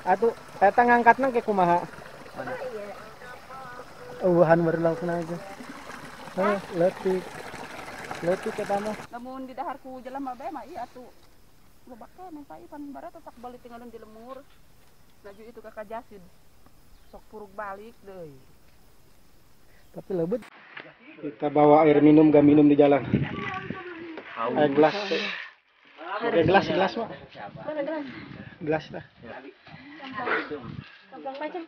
Atuh, eta ngangkatna ke kumaha? Uhan baru langsung aja. Letik. Letik eta mah. Namun di dahar ku jelema bae mah ieu atuh. Lobak teh mah pan barat tak balik tinggalin di lemur. Laju itu ka Kajasid. Sok puruk balik deui. Tapi lebet. Kita bawa air minum, gak minum di jalan. Air gelas. Oke, gelas Mak. Mana gelas? Gelas lah. Gampang macam.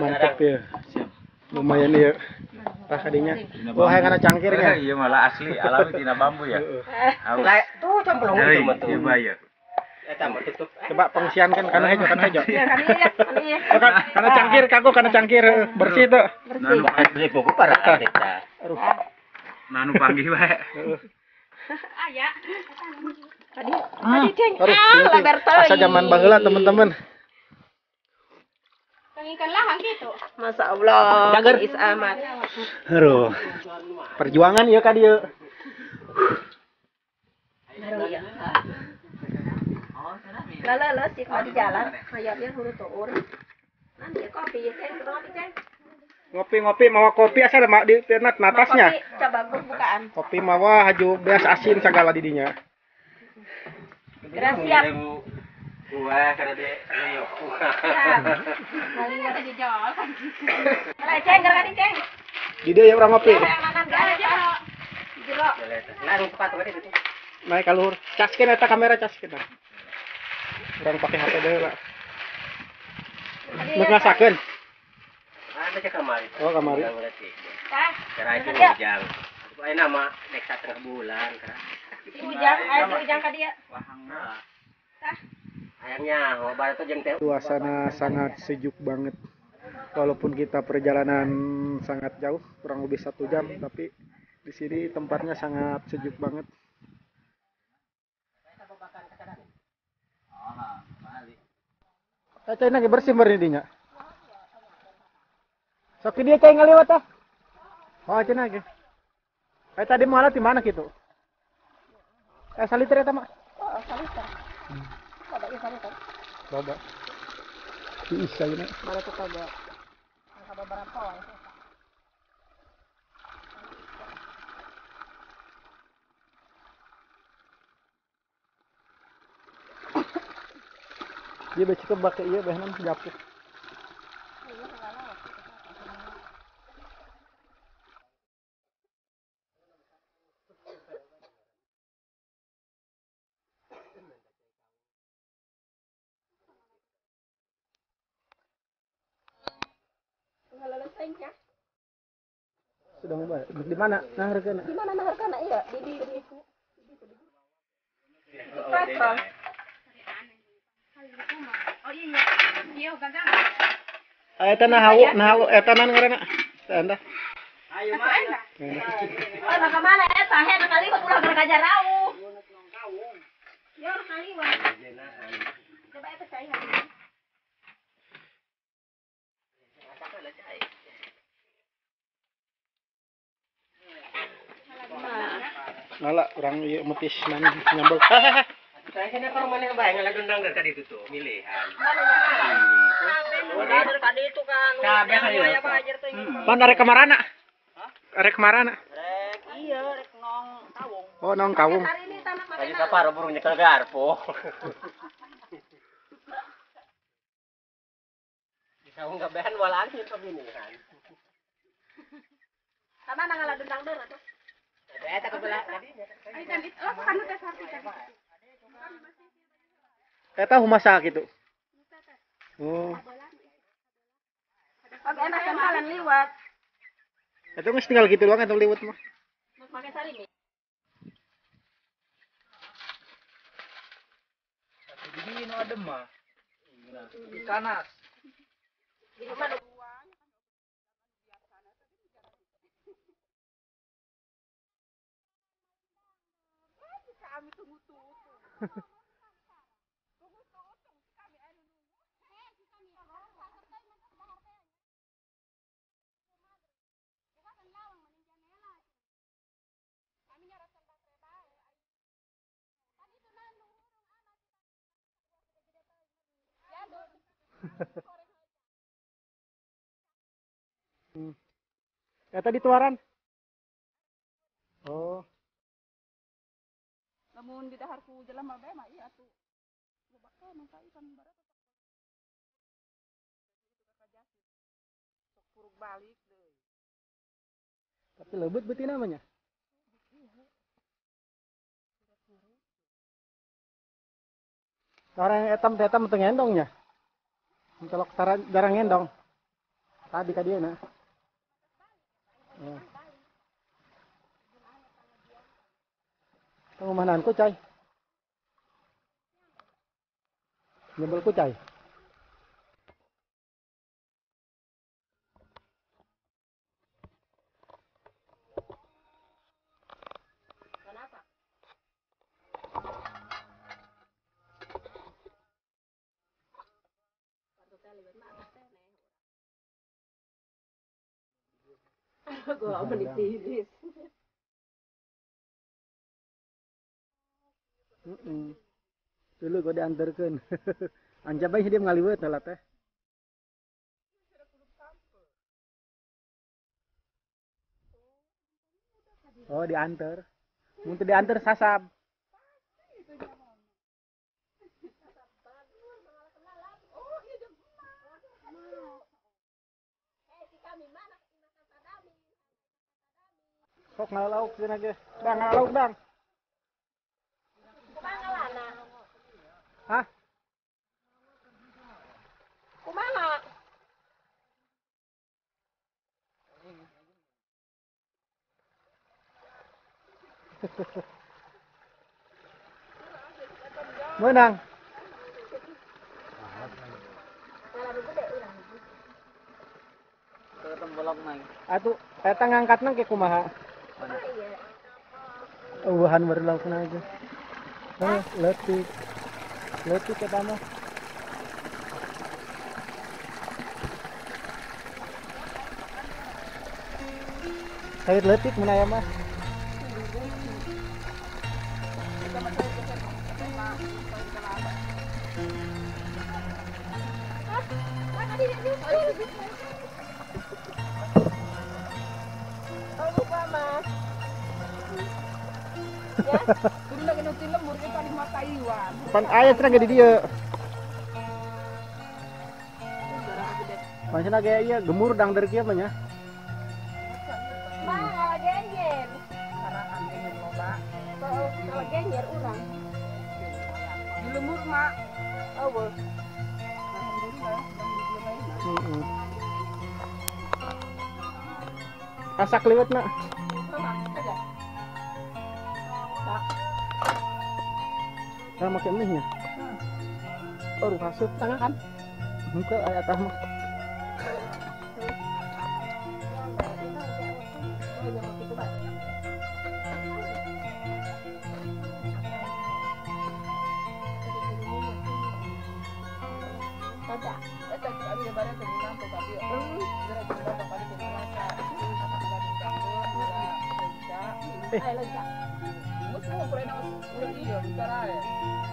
Mantap ya. Lumayan ya. Tah kadinya. Oh, hayang kana cangkirnya. Iya malah asli alami tina bambu ya. Tuh cemplung itu mah tuh. Iya bayar. Eta mah tutup. Coba pengsian kan kana hejo. Iya kan iya. Kana cangkir kago kana cangkir bersih tuh. Bersih. Bersih pokok parah eta. Nanu panggih bae. Aya. Tadi ceng. Lebar teuing. Asa zaman baheula teman-teman. Ikan lahang gitu. Masya Allah. Jager. Is amat. Aduh. Perjuangan ya ka dieu. Lala sih kalau di jalan, hayatnya huru tuur. Nanti kopi ya ceng, kopi ceng. Ngopi mawa kopi asal mak di natasnya. Kopi coba bukaan. Kopi mawa haju beas asin segala di dinya. Gerak siap. Wah, kada de ayo. Kali ada jejol kan. Mulai ceng, gerak di ceng. Di dia ya orang ngopi. Makan jero. Jero. Larung sepatu tadi itu. Naik kalur. Caskeun eta kamera caskeun. Orang pakai HP deui lah. Nuk ngasakeun. Ada cek kamari. Oh, kamari. Tah. Cara itu ujang. Poe nama nek 1,5 bulan kan. Ujang ka dia. Wahang. Tah. Ayangnya, obat itu jeung teh. Suasana sangat sejuk banget. Walaupun kita perjalanan sangat jauh, kurang lebih 1 jam, tapi di sini tempatnya sangat sejuk banget. Cai lagi bersih dinya. Sok dia cai ngaliwat ah. Oh, cina lagi. Tadi malah di mana gitu? Saliter eta mah. Oh, saliter. Ada ya saliter. Coba. Bisa ini. Mana tuh coba. Angka berapa ya? Dia baca kebak iya bahan japuk. Sudah mau bayar. Di mana? Nahar kana. Di mana nahar kana iya? Di Patron. Oh iya. Iya gagang. Eta nahawu eta nan ngaranna. Anda. Ayo mah. Oh, nak mana eta? He nak kaliwat ulah berkaja rau. Yo nak kaliwat. Coba eta cai hari. Nala kurang ieu metis nan nyambel. Saya kena kalau mana bae ngaladundang dari tadi itu tuh milihan. Mana dari tadi itu kan. Cabe hayu. Pan arek kemarana? Arek kemarana? Rek iya, rek nong kawung. Oh, nong kawung. Hari ini tanah Kayu kaparo burung nyekel garpo. Kawung gabehan wala angin pemilihan. Sama nang ngaladundang deur atuh. Eta kebelah tadinya. Ai kan itu oh kan teh sarti tadi. Eta humasa gitu. Oh. Oke, enak kan kalian liwat. Itu geus tinggal gitu doang atau liwat mah. Pakai sarimi. Jadi ini adem mah. Panas. Di mana? Kami tunggu-tunggu. Hmm. Tadi tuaran. Oh, Namun di daharku jelema bae mah iya atuh. Loba keneh ka ikan barat kakajasid. Sok puruk balik deui. tapi lebut beuti namanya. Orang yang etam teu ngendongnya. Mencolok jarang ngendong. Tadi ka dieu na. Oh. Pengumahan kucai. Nyebel kucai. Kenapa? Gua menitiris. Dulu gue diantarkan. Anjab aja dia ngaliwet lah teh. Oh diantar. Untuk diantar sasab. Sok ngalauk sih aja. Bang ngalauk bang. Kumaha? Hah? Kumaha? Menang. Atuh, eta ngangkatna ke kumaha? Ubahan baru langsung aja. Oh, letik. Letik eta mah. Sayur letik mun aya mah. Kudu lagi nu lemur ieu di mata iwan. Pan aya cenah ge di dieu. Maksudna ge ieu gemur dang dari kieu mah nya. Bang, kalau genjer. Karena angin loba. Kalau genjer urang. Di lemur mah Oh, bos. alhamdulillah belum Heeh. Kasak liwetna. Nah, make mie-nya. Oh, hasut tengah kan? Muka aya tah mah.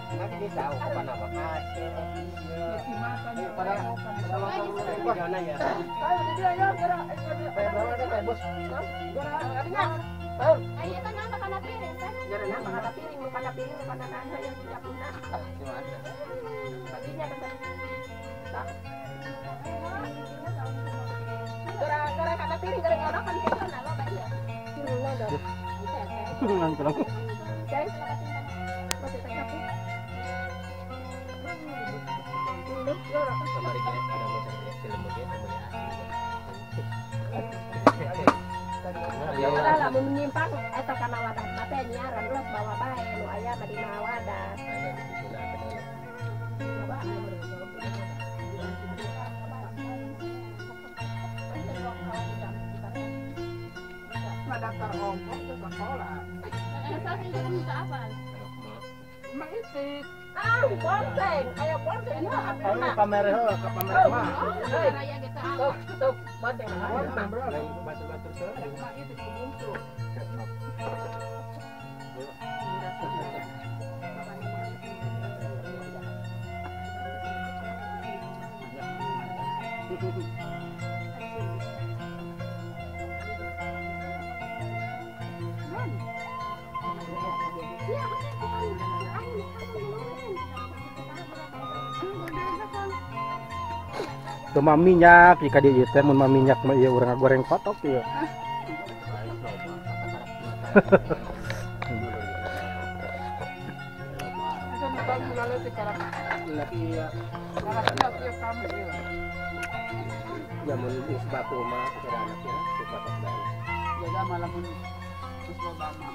Nanti dia tahu kapan apa kasih. Gimana ya? Ay, ito na, makanapirin. Meron na, makanapirin. Makanapirin, makananasa yung puna. Gimana? Sabi niya, gara-gara kanapirin, gara-gara kan kayo na, lo ba iya? Sino na, lo? Ngantuk lang. Guys, masih tak capek. Kemarin kita ada mencari film bagian kembali Ya udah lah, menyimpang eta kana wadah mate nyaran los bawa bae nu aya mah dina wadah. Coba daftar ongkos ke sekolah. saat itu minta apa? Emang itik. Ah, bonteng. Aya bonteng ya apa? Ayo pamer heuh, ka pamer mah. Raya kita. Tuh, bonteng. batu-batu tuh. Emang itik kumpul. Cuma minyak jika dia teh mun minyak mah ieu urang goreng kotok ieu. Jamun is batu mah kira anak ya, suka tak. Jaga malam pun terus Obama.